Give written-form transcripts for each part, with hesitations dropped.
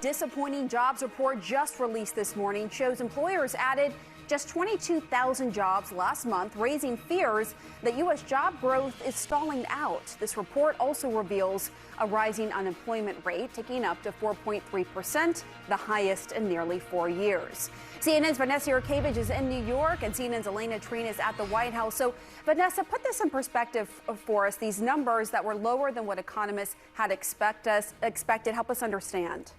Disappointing jobs report just released this morning shows employers added just 22,000 jobs last month, raising fears that U.S. job growth is stalling out. This report also reveals a rising unemployment rate, ticking up to 4.3%, the highest in nearly 4 years. CNN's Vanessa Yurkevich is in New York, and CNN's Elena Trina is at the White House. So, Vanessa, put this in perspective for us. These numbers that were lower than what economists had expected. Help us understand.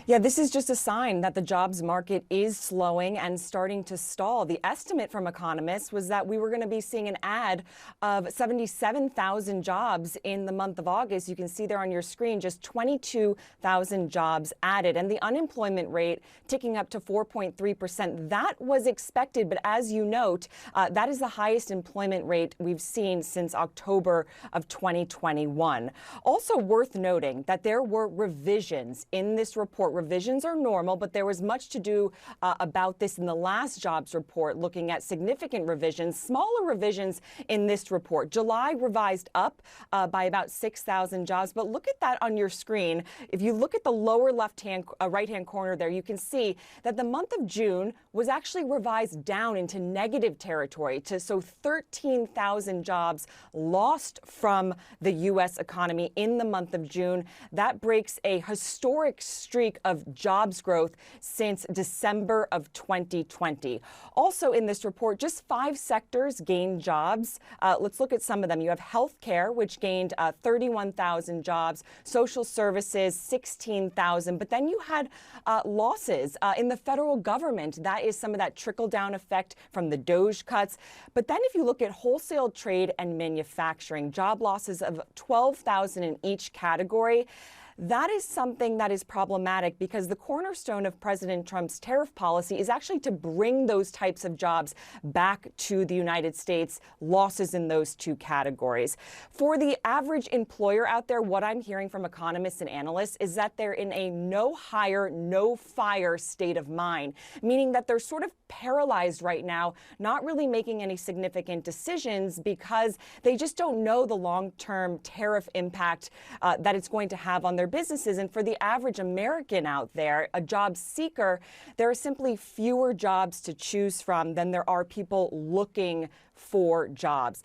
Yeah, this is just a sign that the jobs market is slowing and starting to stall. The estimate from economists was that we were going to be seeing an add of 77,000 jobs in the month of August. You can see there on your screen just 22,000 jobs added, and the unemployment rate ticking up to 4.3%. That was expected, but as you note, that is the highest employment rate we've seen since October of 2021. Also worth noting that there were revisions in this report. Revisions are normal, but there was much to do about this in the last jobs report, looking at significant revisions, smaller revisions in this report. July revised up by about 6,000 jobs, but look at that on your screen. If you look at the lower right-hand corner there, you can see that the month of June was actually revised down into negative territory, so 13,000 jobs lost from the U.S. economy in the month of June. That breaks a historic streak of jobs growth since December of 2020. Also in this report, just 5 sectors gained jobs. Let's look at some of them. You have healthcare, which gained 31,000 jobs, social services, 16,000. But then you had losses in the federal government. That is some of that trickle-down effect from the DOGE cuts. But then if you look at wholesale trade and manufacturing, job losses of 12,000 in each category. That is something that is problematic because the cornerstone of President Trump's tariff policy is actually to bring those types of jobs back to the United States, losses in those 2 categories. For the average employer out there, what I'm hearing from economists and analysts is that they're in a no hire, no fire state of mind, meaning that they're sort of paralyzed right now, not really making any significant decisions because they just don't know the long-term tariff impact that it's going to have on their businesses. And for the average American out there, a job seeker, there are simply fewer jobs to choose from than there are people looking for jobs.